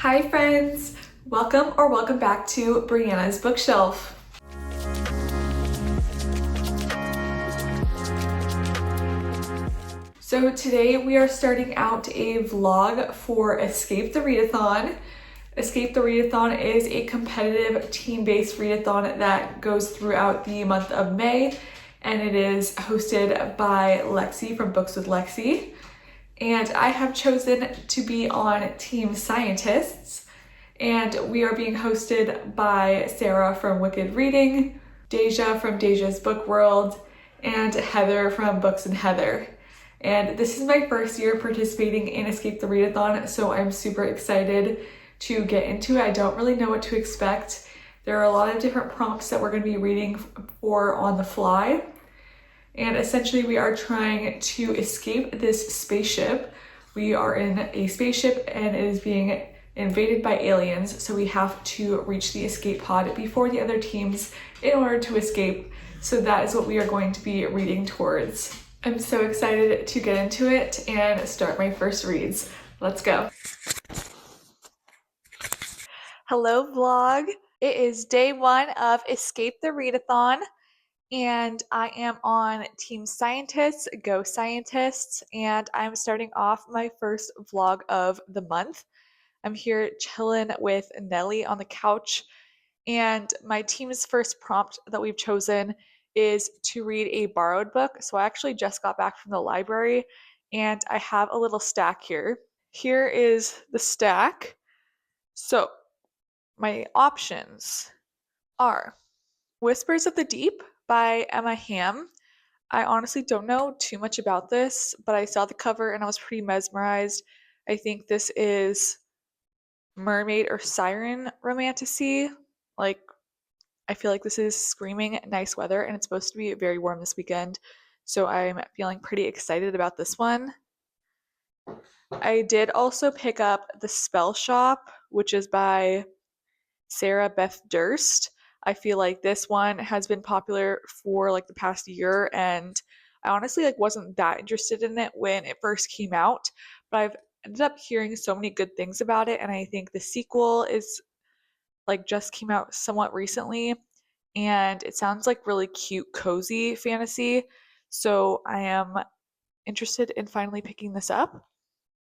Hi friends! Welcome back to Brianna's Bookshelf. So today we are starting out a vlog for Escape the Readathon. Escape the Readathon is a competitive team-based readathon that goes throughout the month of May, and it is hosted by Lexi from Books with Lexi. And I have chosen to be on Team Scientists, and we are being hosted by Sarah from Wicked Reading, Deja from Deja's Book World, and Heather from Books and Heather. And this is my first year participating in Escape the Readathon, so I'm super excited to get into it. I don't really know what to expect. There are a lot of different prompts that we're going to be reading for on the fly. And essentially we are trying to escape this spaceship. We are in a spaceship and it is being invaded by aliens, so we have to reach the escape pod before the other teams in order to escape. So that is what we are going to be reading towards. I'm so excited to get into it and start my first reads. Let's go. Hello vlog. It is day one of Escape the Readathon, and I am on Team Scientists, Go Scientists, and I'm starting off my first vlog of the month. I'm here chilling with Nellie on the couch, and my team's first prompt that we've chosen is to read a borrowed book. So I actually just got back from the library, and I have a little stack here. Here is the stack. So my options are Whispers of the Deep by Emma Hamm. I honestly don't know too much about this, but I saw the cover and I was pretty mesmerized. I think this is mermaid or siren romantasy. Like, I feel like this is screaming nice weather and it's supposed to be very warm this weekend. So I'm feeling pretty excited about this one. I did also pick up The Spell Shop, which is by Sarah Beth Durst. I feel like this one has been popular for like the past year, and I honestly wasn't that interested in it when it first came out, but I've ended up hearing so many good things about it, and I think the sequel is just came out somewhat recently, and it sounds like really cute, cozy fantasy. So I am interested in finally picking this up.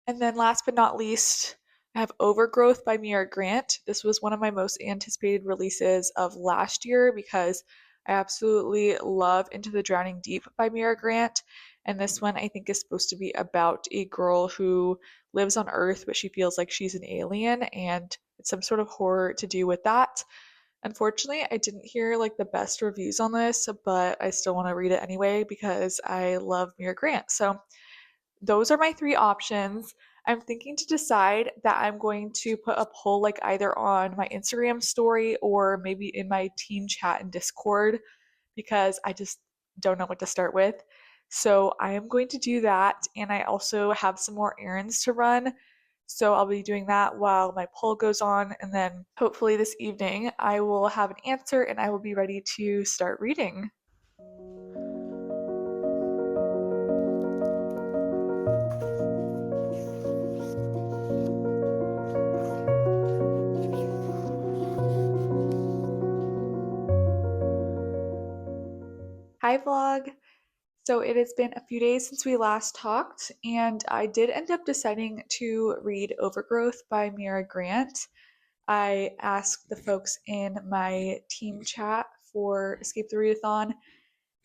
And then last but not least, I have Overgrowth by Mira Grant. This was one of my most anticipated releases of last year because I absolutely love Into the Drowning Deep by Mira Grant. And this one I think is supposed to be about a girl who lives on Earth, but she feels like she's an alien, and it's some sort of horror to do with that. Unfortunately, I didn't hear the best reviews on this, but I still want to read it anyway because I love Mira Grant. So those are my three options. I'm thinking to decide that I'm going to put a poll either on my Instagram story or maybe in my team chat in Discord because I just don't know what to start with. So I am going to do that, and I also have some more errands to run. So I'll be doing that while my poll goes on, and then hopefully this evening I will have an answer and I will be ready to start reading. Hi vlog! So it has been a few days since we last talked, and I did end up deciding to read Overgrowth by Mira Grant. I asked the folks in my team chat for Escape the Readathon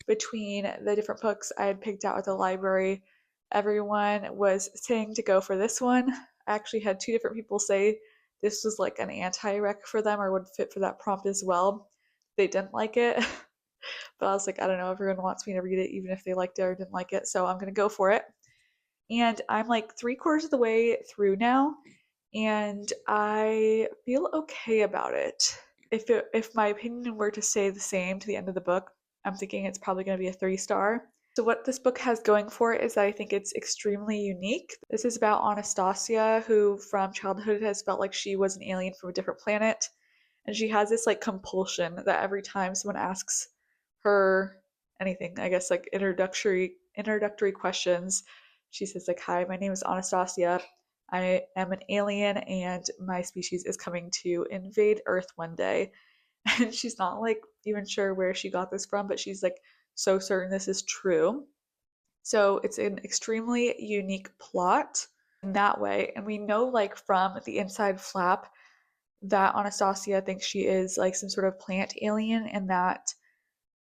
between the different books I had picked out at the library. Everyone was saying to go for this one. I actually had two different people say this was like an anti-rec for them or would fit for that prompt as well. They didn't like it. But I was like, I don't know, everyone wants me to read it even if they liked it or didn't like it, so I'm gonna go for it. And I'm like 3/4 of the way through now, and I feel okay about it. If my opinion were to stay the same to the end of the book, I'm thinking it's probably gonna be a 3-star. So what this book has going for it is that I think it's extremely unique. This is about Anastasia, who from childhood has felt like she was an alien from a different planet, and she has this compulsion that every time someone asks her anything, I guess introductory questions, she says hi, my name is Anastasia, I am an alien and my species is coming to invade Earth one day. And she's not like even sure where she got this from, but she's like so certain this is true. So it's an extremely unique plot in that way. And we know like from the inside flap that Anastasia thinks she is like some sort of plant alien and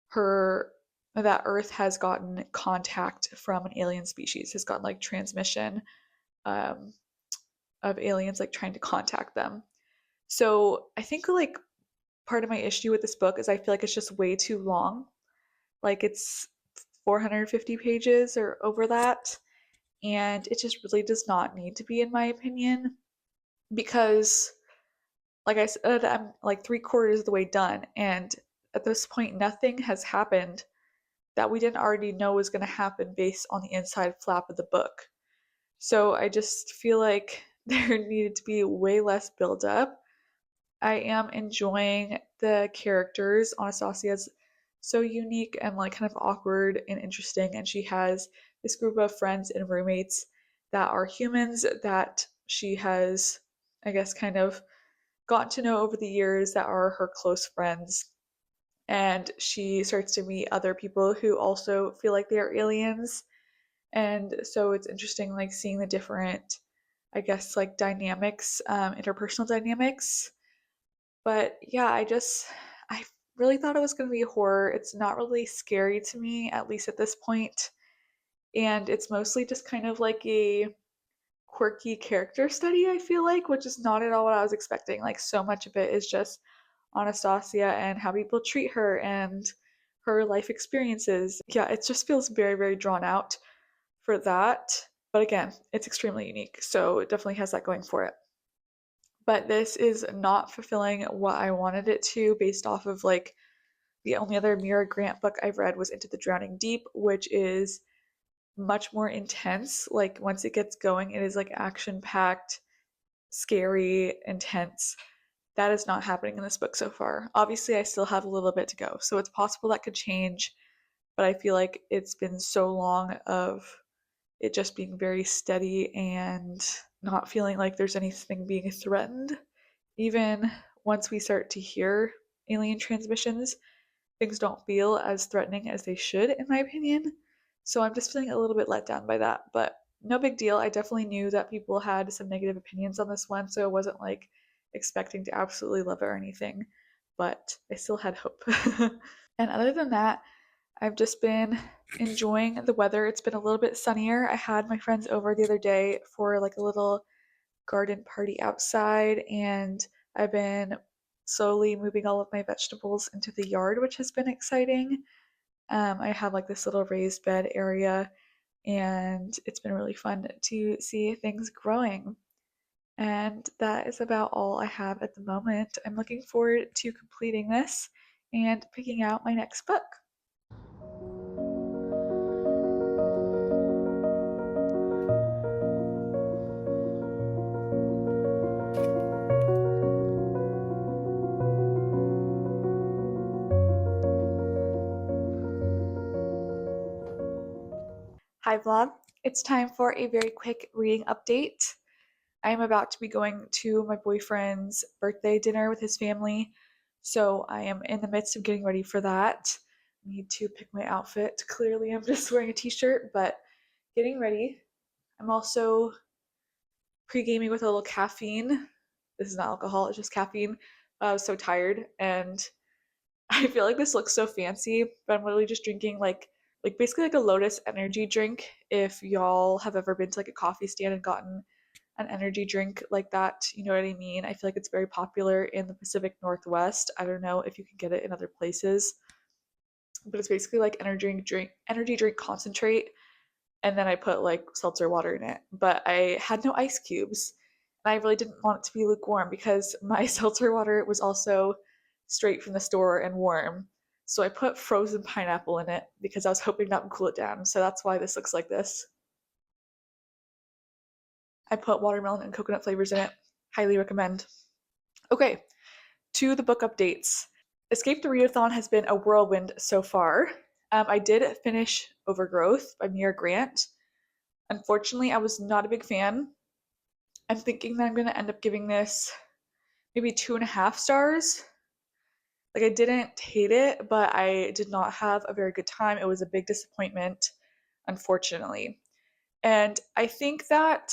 her that Earth has gotten contact from an alien species, has gotten like transmission um, of aliens like trying to contact them. So I think like part of my issue with this book is I feel like it's just way too long. Like it's 450 pages or over that. And it just really does not need to be, in my opinion, because, like I said, I'm like three-quarters of the way done. And at this point, nothing has happened that we didn't already know was going to happen based on the inside flap of the book. So I just feel like there needed to be way less build up. I am enjoying the characters. Anastasia's so unique and like kind of awkward and interesting, and she has this group of friends and roommates that are humans that she has, I guess, kind of gotten to know over the years that are her close friends. And she starts to meet other people who also feel like they are aliens. And so it's interesting, like seeing the different, I guess, like dynamics, interpersonal dynamics. But yeah, I really thought it was going to be horror. It's not really scary to me, at least at this point. And it's mostly just kind of like a quirky character study, I feel like, which is not at all what I was expecting. Like, so much of it is just Anastasia and how people treat her and her life experiences. Yeah, it just feels very, very drawn out for that. But again, it's extremely unique. So it definitely has that going for it. But this is not fulfilling what I wanted it to based off of like the only other Mira Grant book I've read was Into the Drowning Deep, which is much more intense. Like once it gets going, it is like action packed, scary, intense. That is not happening in this book so far. Obviously, I still have a little bit to go, so it's possible that could change, but I feel like it's been so long of it just being very steady and not feeling like there's anything being threatened. Even once we start to hear alien transmissions, things don't feel as threatening as they should, in my opinion. So I'm just feeling a little bit let down by that, but no big deal. I definitely knew that people had some negative opinions on this one, so I wasn't like expecting to absolutely love it or anything, but I still had hope. And other than that, I've just been enjoying the weather. It's been a little bit sunnier. I had my friends over the other day for like a little garden party outside, and I've been slowly moving all of my vegetables into the yard, which has been exciting. I have like this little raised bed area, and it's been really fun to see things growing. And that is about all I have at the moment. I'm looking forward to completing this and picking out my next book. Hi, vlog. It's time for a very quick reading update. I am about to be going to my boyfriend's birthday dinner with his family, so I am in the midst of getting ready for that. I need to pick my outfit. Clearly, I'm just wearing a t-shirt, but getting ready. I'm also pre-gaming with a little caffeine. This is not alcohol, it's just caffeine. I was so tired, and I feel like this looks so fancy, but I'm literally just drinking like basically like a Lotus energy drink. If y'all have ever been to like a coffee stand and gotten an energy drink like that, you know what I mean? I feel like it's very popular in the Pacific Northwest. I don't know if you can get it in other places, but it's basically like energy drink concentrate, and then I put like seltzer water in it. But I had no ice cubes, and I really didn't want it to be lukewarm because my seltzer water was also straight from the store and warm. So I put frozen pineapple in it because I was hoping that would cool it down. So that's why this looks like this. I put watermelon and coconut flavors in it. Highly recommend. Okay, to the book updates. Escape the Readathon has been a whirlwind so far. I did finish Overgrowth by Mira Grant. Unfortunately, I was not a big fan. I'm thinking that I'm going to end up giving this maybe 2.5 stars. Like, I didn't hate it, but I did not have a very good time. It was a big disappointment, unfortunately. And I think that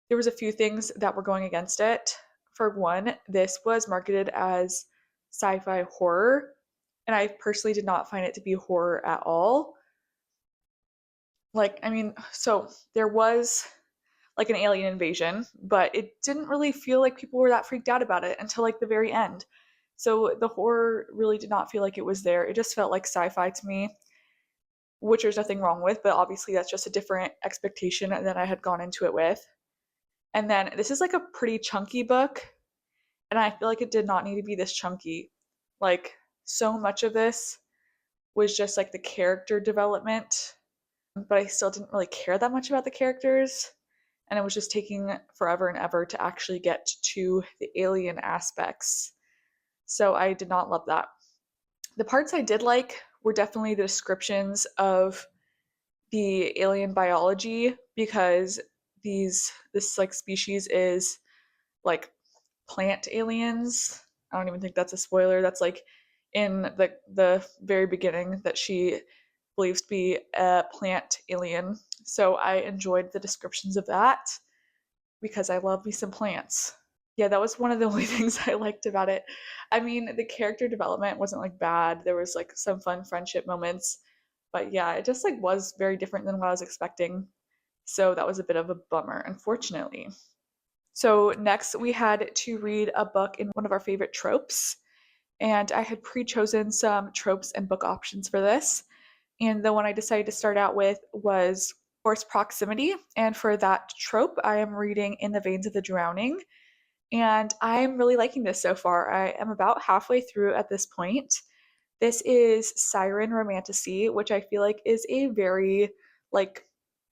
there was a few things that were going against it. For one, this was marketed as sci-fi horror, and I personally did not find it to be horror at all. Like, I mean, so there was like an alien invasion, but it didn't really feel like people were that freaked out about it until like the very end. So the horror really did not feel like it was there. It just felt like sci-fi to me, which there's nothing wrong with, but obviously that's just a different expectation than I had gone into it with. And then this is like a pretty chunky book, and I feel like it did not need to be this chunky. Like, so much of this was just like the character development, but I still didn't really care that much about the characters. And it was just taking forever and ever to actually get to the alien aspects. So I did not love that. The parts I did like were definitely the descriptions of the alien biology, because this like species is like plant aliens. I don't even think that's a spoiler. That's like in the very beginning that she believes to be a plant alien. So I enjoyed the descriptions of that because I love me some plants. Yeah, that was one of the only things I liked about it. I mean, the character development wasn't like bad. There was like some fun friendship moments, but yeah, it just like was very different than what I was expecting. So that was a bit of a bummer, unfortunately. So next we had to read a book in one of our favorite tropes, and I had pre-chosen some tropes and book options for this. And the one I decided to start out with was forced proximity. And for that trope, I am reading In the Veins of the Drowning. And I'm really liking this so far. I am about halfway through at this point. This is siren romantasy, which I feel like is a very like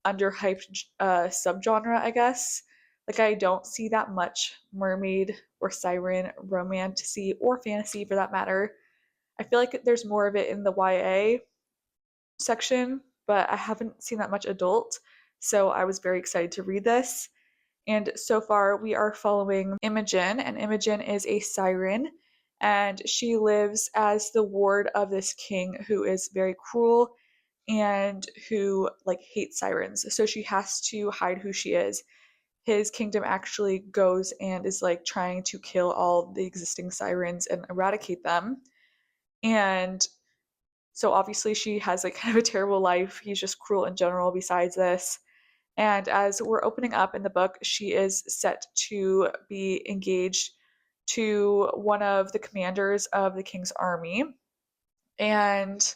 underhyped subgenre, I guess. Like, I don't see that much mermaid or siren romantasy or fantasy for that matter. I feel like there's more of it in the YA section, but I haven't seen that much adult. So I was very excited to read this. And so far, we are following Imogen, and Imogen is a siren, and she lives as the ward of this king who is very cruel and who like hates sirens. So she has to hide who she is. His kingdom actually goes and is like trying to kill all the existing sirens and eradicate them. And so obviously she has like kind of a terrible life. He's just cruel in general besides this. And as we're opening up in the book, she is set to be engaged to one of the commanders of the king's army. And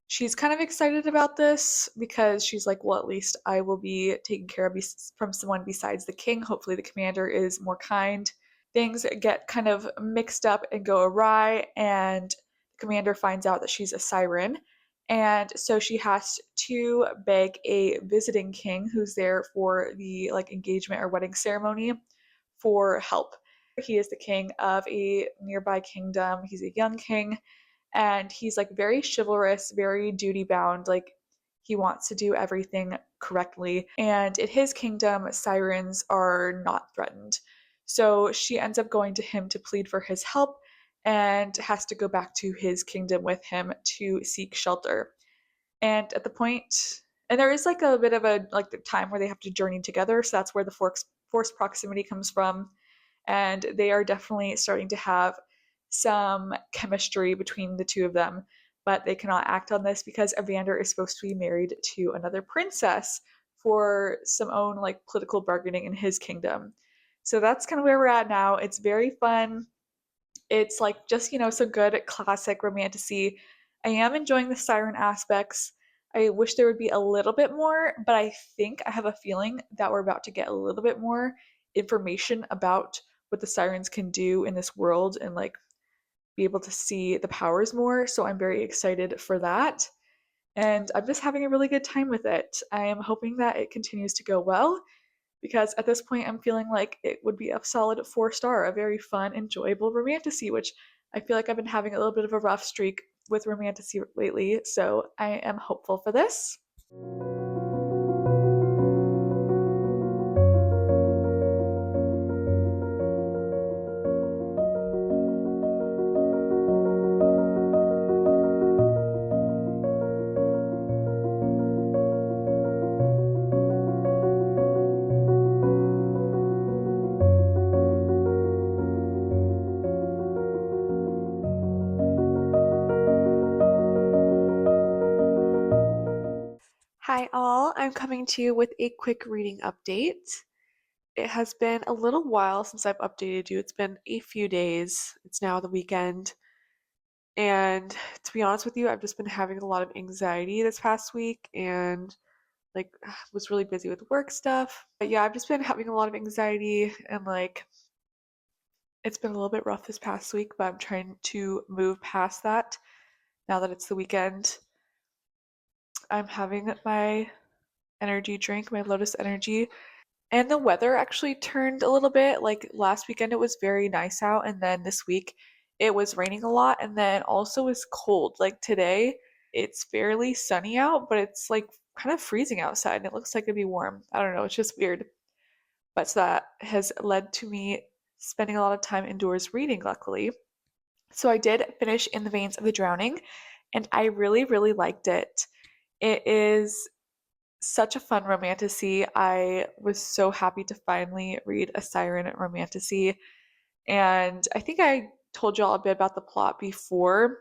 she's kind of excited about this because she's like, well, at least I will be taken care of from someone besides the king. Hopefully, the commander is more kind. Things get kind of mixed up and go awry, and the commander finds out that she's a siren. And so she has to beg a visiting king who's there for the like engagement or wedding ceremony for help. He is the king of a nearby kingdom. He's a young king, and he's like very chivalrous, very duty bound. Like, he wants to do everything correctly. And in his kingdom, sirens are not threatened. So she ends up going to him to plead for his help and has to go back to his kingdom with him to seek shelter. And at the point, and there is like a bit of a like the time where they have to journey together. So that's where the forced proximity comes from. And they are definitely starting to have some chemistry between the two of them, but they cannot act on this because Evander is supposed to be married to another princess for some own like political bargaining in his kingdom. So that's kind of where we're at now. It's very fun. It's like just, some good classic romantasy. I am enjoying the siren aspects. I wish there would be a little bit more, but I have a feeling that we're about to get a little bit more information about what the sirens can do in this world and like be able to see the powers more. So I'm very excited for that. And I'm just having a really good time with it. I am hoping that it continues to go well because at this point I'm feeling like it would be a solid 4 star, a very fun, enjoyable romantasy, which I feel like I've been having a little bit of a rough streak with romantasy lately. So I am hopeful for this. Hi, all. I'm coming to you with a quick reading update. It has been a little while since I've updated you. It's been a few days. It's now the weekend. And to be honest with you, I've just been having a lot of anxiety this past week and like was really busy with work stuff. But yeah, I've just been having a lot of anxiety and it's been a little bit rough this past week, but I'm trying to move past that now that it's the weekend. I'm having my energy drink, my Lotus Energy. And the weather actually turned a little bit. Like last weekend, it was very nice out, and then this week, it was raining a lot, and then also was cold. Like today, it's fairly sunny out, but it's like kind of freezing outside, and it looks like it'd be warm. I don't know, it's just weird. But so that has led to me spending a lot of time indoors reading, luckily. So I did finish In the Veins of the Drowning, and I really, really liked it. It is such a fun romantasy. I was so happy to finally read a siren romantasy. And I think I told y'all a bit about the plot before,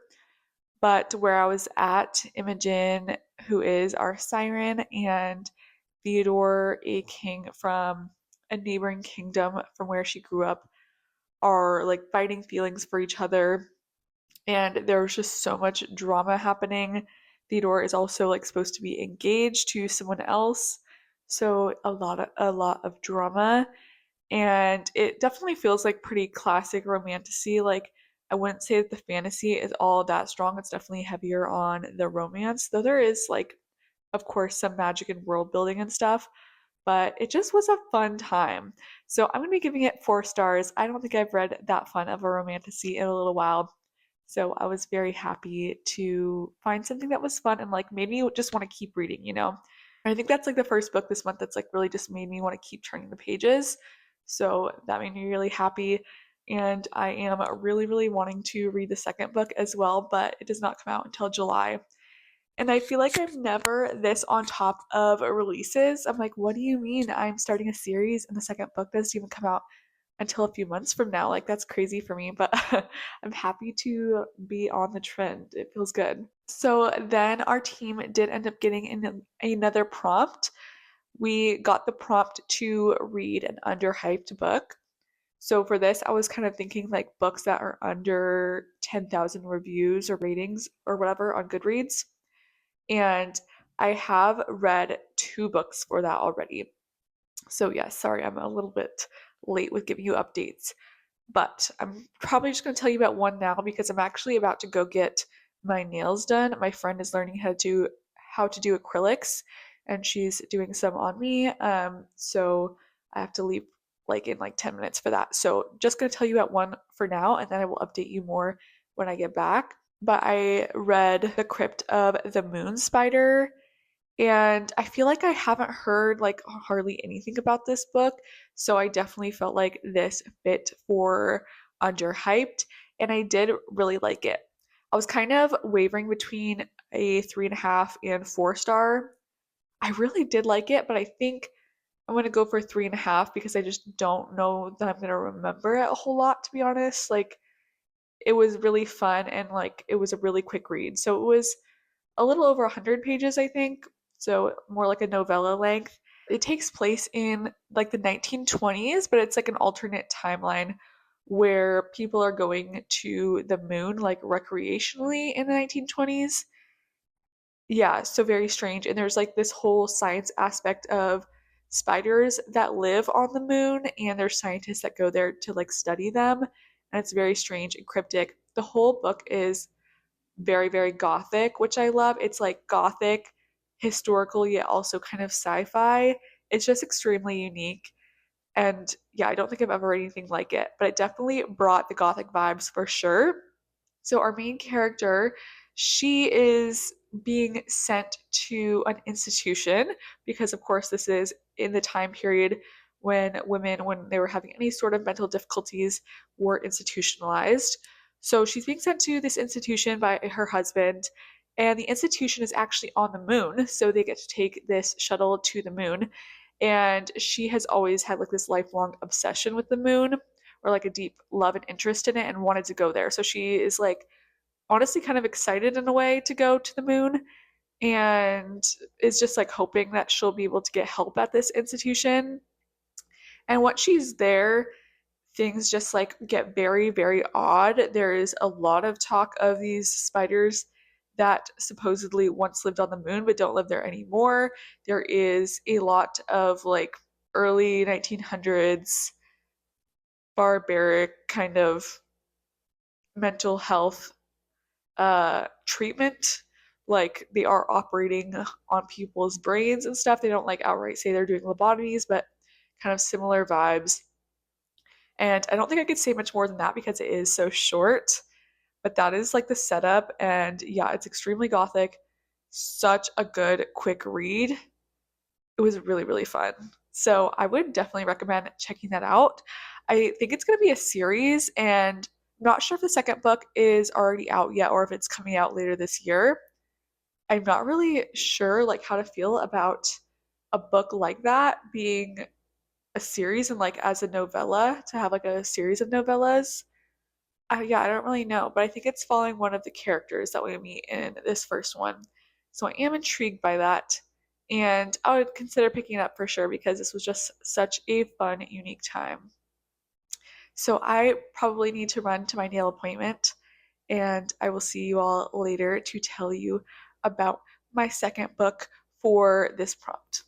but where I was at, Imogen, who is our siren, and Theodore, a king from a neighboring kingdom from where she grew up, are like fighting feelings for each other, and there was just so much drama happening. Theodore is also like supposed to be engaged to someone else, so a lot of drama, and it definitely feels like pretty classic romantasy. Like I wouldn't say that the fantasy is all that strong. It's definitely heavier on the romance, though there is like of course some magic and world building and stuff, but it just was a fun time. So I'm going to be giving it 4 stars. I don't think I've read that fun of a romantasy in a little while. So I was very happy to find something that was fun and like made me just want to keep reading. And I think that's like the first book this month that's like really just made me want to keep turning the pages. So that made me really happy. And I am really, really wanting to read the second book as well, but it does not come out until July. And I feel like I'm never this on top of releases. I'm like, what do you mean I'm starting a series and the second book doesn't even come out until a few months from now? Like, that's crazy for me, but I'm happy to be on the trend. It feels good. So then our team did end up getting another prompt. We got the prompt to read an underhyped book. So for this, I was kind of thinking like books that are under 10,000 reviews or ratings or whatever on Goodreads. And I have read 2 books for that already. So, yes, sorry, I'm a little bit late with giving you updates, but I'm probably just going to tell you about one now because I'm actually about to go get my nails done. My friend is learning how to do acrylics, and she's doing some on me. So I have to leave like in like 10 minutes for that. So just going to tell you about one for now, and then I will update you more when I get back. But I read The Crypt of the Moon Spider, and I feel like I haven't heard like hardly anything about this book, so I definitely felt like this fit for underhyped, and I did really like it. I was kind of wavering between a 3.5 and 4 star. I really did like it, but I think I'm gonna go for 3.5 because I just don't know that I'm gonna remember it a whole lot, to be honest. Like it was really fun and like it was a really quick read. So it was a little over 100 pages, I think. So more like a novella length. It takes place in like the 1920s, but it's like an alternate timeline where people are going to the moon like recreationally in the 1920s. Yeah, so very strange. And there's like this whole science aspect of spiders that live on the moon, and there's scientists that go there to like study them. And it's very strange and cryptic. The whole book is very, very gothic, which I love. It's like gothic, historical, yet also kind of sci fi. It's just extremely unique. And yeah, I don't think I've ever read anything like it, but it definitely brought the gothic vibes for sure. So our main character, she is being sent to an institution because of course this is in the time period when women when they were having any sort of mental difficulties were institutionalized. So she's being sent to this institution by her husband, and the institution is actually on the moon, so they get to take this shuttle to the moon. And she has always had like this lifelong obsession with the moon, or like a deep love and interest in it, and wanted to go there. So she is like honestly kind of excited in a way to go to the moon. and is just like hoping that she'll be able to get help at this institution. And once she's there, things just like get very, very odd. There is a lot of talk of these spiders that supposedly once lived on the moon but don't live there anymore. There is a lot of like early 1900s barbaric kind of mental health treatment. Like they are operating on people's brains and stuff. They don't like outright say they're doing lobotomies, but kind of similar vibes. And I don't think I could say much more than that because it is so short. But that is like the setup. And yeah, it's extremely gothic. Such a good quick read. It was really, really fun. So I would definitely recommend checking that out. I think it's going to be a series, and I'm not sure if the second book is already out yet or if it's coming out later this year. I'm not really sure like how to feel about a book like that being a series and like as a novella to have like a series of novellas. Yeah, I don't really know, but I think it's following one of the characters that we meet in this first one. So I am intrigued by that. And I would consider picking it up for sure because this was just such a fun, unique time. So I probably need to run to my nail appointment, and I will see you all later to tell you about my second book for this prompt.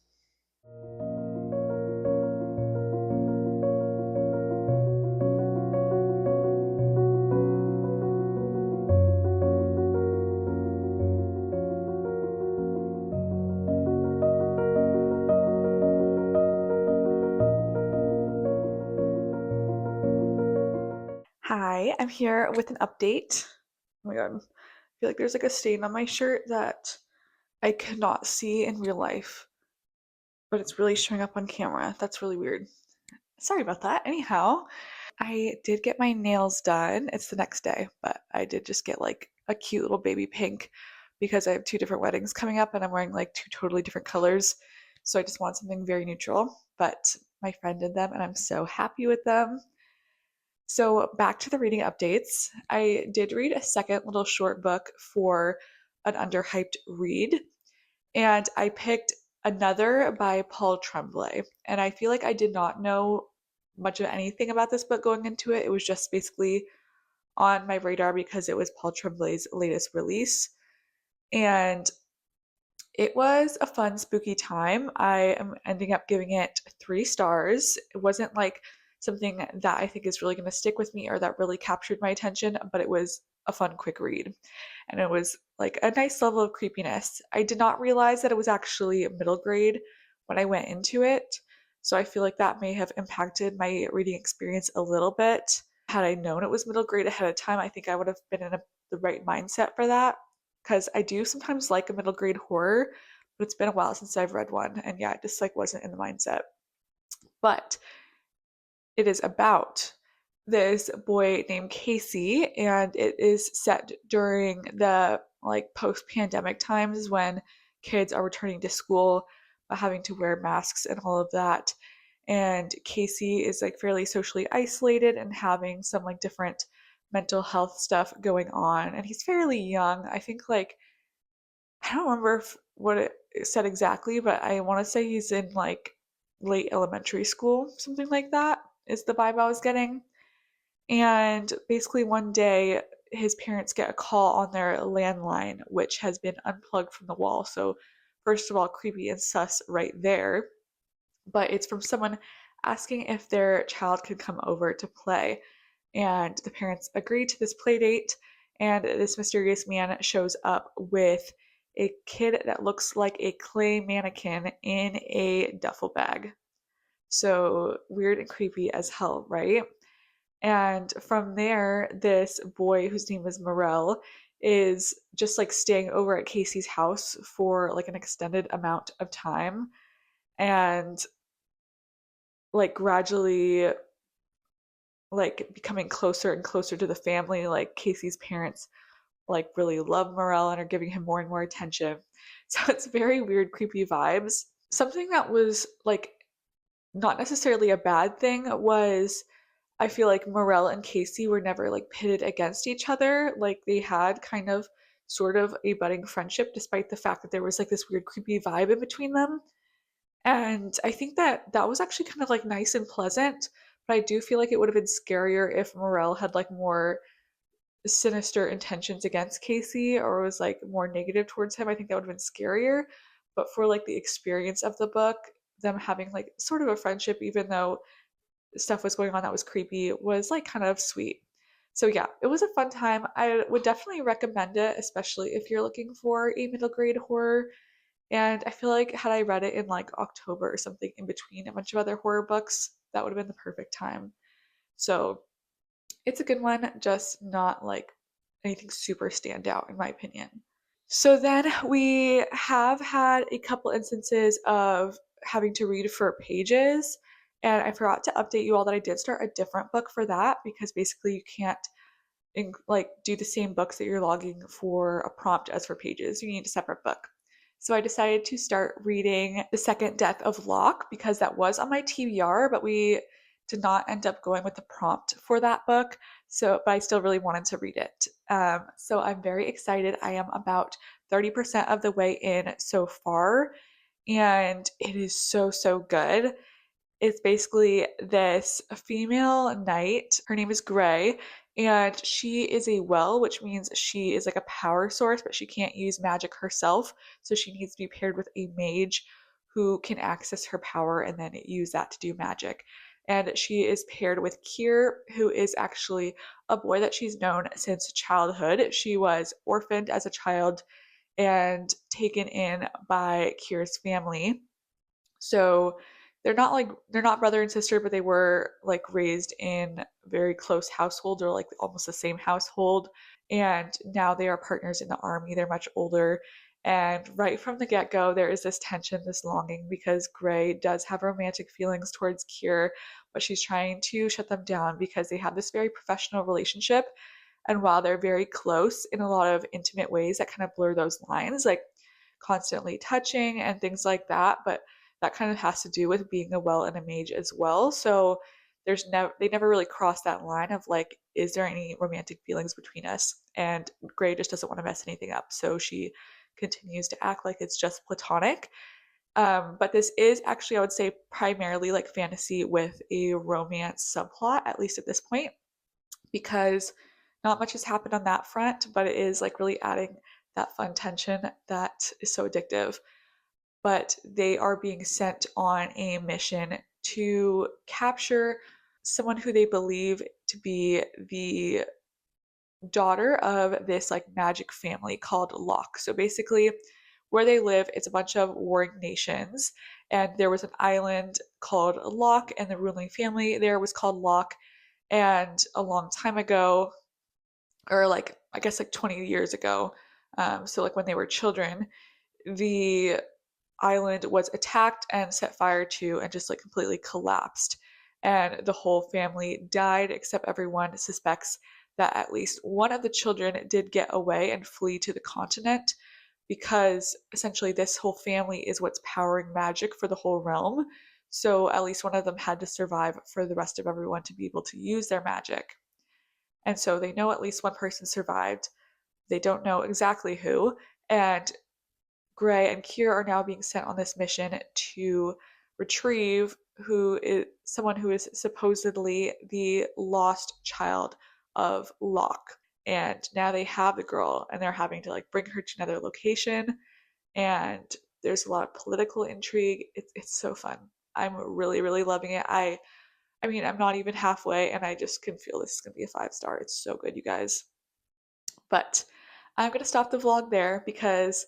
Hi, I'm here with an update. Oh my god, I feel like there's like a stain on my shirt that I cannot see in real life, but it's really showing up on camera. That's really weird. Sorry about that. Anyhow, I did get my nails done. It's the next day, but I did just get like a cute little baby pink because I have two different weddings coming up and I'm wearing like two totally different colors. So I just want something very neutral. But my friend did them and I'm so happy with them. So back to the reading updates. I did read a second little short book for an underhyped read, and I picked Another by Paul Tremblay. And I feel like I did not know much of anything about this book going into it. It was just basically on my radar because it was Paul Tremblay's latest release. And it was a fun, spooky time. I am ending up giving it 3 stars. It wasn't like something that I think is really going to stick with me or that really captured my attention, but it was a fun, quick read. And it was like a nice level of creepiness. I did not realize that it was actually middle grade when I went into it. So I feel like that may have impacted my reading experience a little bit. Had I known it was middle grade ahead of time, I think I would have been in the right mindset for that because I do sometimes like a middle grade horror, but it's been a while since I've read one, and yeah, I just like wasn't in the mindset. But it is about this boy named Casey, and it is set during the like post-pandemic times when kids are returning to school but having to wear masks and all of that. And Casey is like fairly socially isolated and having some like different mental health stuff going on. And he's fairly young. I think like I don't remember what it said exactly, but I want to say he's in like late elementary school, something like that is the vibe I was getting. And basically, one day, his parents get a call on their landline, which has been unplugged from the wall. So, first of all, creepy and sus right there. But it's from someone asking if their child could come over to play. And the parents agree to this play date, and this mysterious man shows up with a kid that looks like a clay mannequin in a duffel bag. So weird and creepy as hell, right? And from there, this boy whose name is Morel is just like staying over at Casey's house for like an extended amount of time and like gradually like becoming closer and closer to the family. Like Casey's parents like really love Morel and are giving him more and more attention. So it's very weird, creepy vibes. Something that was like not necessarily a bad thing was I feel like Morel and Casey were never like pitted against each other. Like they had kind of sort of a budding friendship, despite the fact that there was like this weird creepy vibe in between them. And I think that that was actually kind of like nice and pleasant, but I do feel like it would have been scarier if Morel had like more sinister intentions against Casey or was like more negative towards him. I think that would have been scarier. But for like the experience of the book, them having like sort of a friendship, even though stuff was going on that was creepy, was like kind of sweet. So yeah, it was a fun time. I would definitely recommend it, especially if you're looking for a middle grade horror. And I feel like had I read it in like October or something in between a bunch of other horror books, that would have been the perfect time. So it's a good one, just not like anything super stand out in my opinion. So then we have had a couple instances of having to read for pages. And I forgot to update you all that I did start a different book for that because basically you can't like do the same books that you're logging for a prompt as for pages. You need a separate book. So I decided to start reading The Second Death of Locke because that was on my TBR, but we did not end up going with the prompt for that book. So, but I still really wanted to read it. So I'm very excited. I am about 30% of the way in so far, and it is so, so good. It's basically this female knight. Her name is Gray, and she is a well, which means she is like a power source, but she can't use magic herself. So she needs to be paired with a mage who can access her power and then use that to do magic. And she is paired with Kier, who is actually a boy that she's known since childhood. She was orphaned as a child and taken in by Kier's family. So they're not brother and sister, but they were like raised in very close households or like almost the same household. And now they are partners in the army. They're much older. And right from the get-go, there is this tension, this longing, because Gray does have romantic feelings towards Kier, but she's trying to shut them down because they have this very professional relationship. And while they're very close in a lot of intimate ways that kind of blur those lines, like constantly touching and things like that, but that kind of has to do with being a well and a mage as well. So they never really cross that line of like, is there any romantic feelings between us? And Gray just doesn't want to mess anything up, so she continues to act like it's just platonic. But this is actually, I would say, primarily like fantasy with a romance subplot, at least at this point, because not much has happened on that front, but it is like really adding that fun tension that is so addictive. But they are being sent on a mission to capture someone who they believe to be the daughter of this like magic family called Locke. So basically, where they live, it's a bunch of warring nations, and there was an island called Locke, and the ruling family there was called Locke. And a long time ago, or like I guess like 20 years ago, so like when they were children, the island was attacked and set fire to and just like completely collapsed. And the whole family died, except everyone suspects that at least one of the children did get away and flee to the continent because essentially this whole family is what's powering magic for the whole realm. So at least one of them had to survive for the rest of everyone to be able to use their magic. And so they know at least one person survived. They don't know exactly who. And Gray and Kier are now being sent on this mission to retrieve who is someone who is supposedly the lost child of Locke. And now they have the girl and they're having to like bring her to another location. And there's a lot of political intrigue. It's so fun. I'm really, really loving it. I mean, I'm not even halfway and I just can feel this is gonna be a 5 star. It's so good, you guys. But I'm gonna stop the vlog there because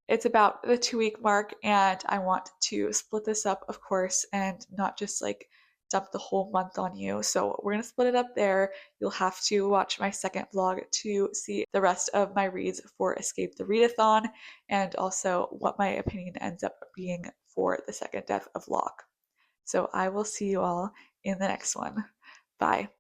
it's about the 2 week mark and I want to split this up, of course, and not just like dump the whole month on you. So we're going to split it up there. You'll have to watch my second vlog to see the rest of my reads for Escape the Readathon and also what my opinion ends up being for The Second Death of Locke. So I will see you all in the next one. Bye.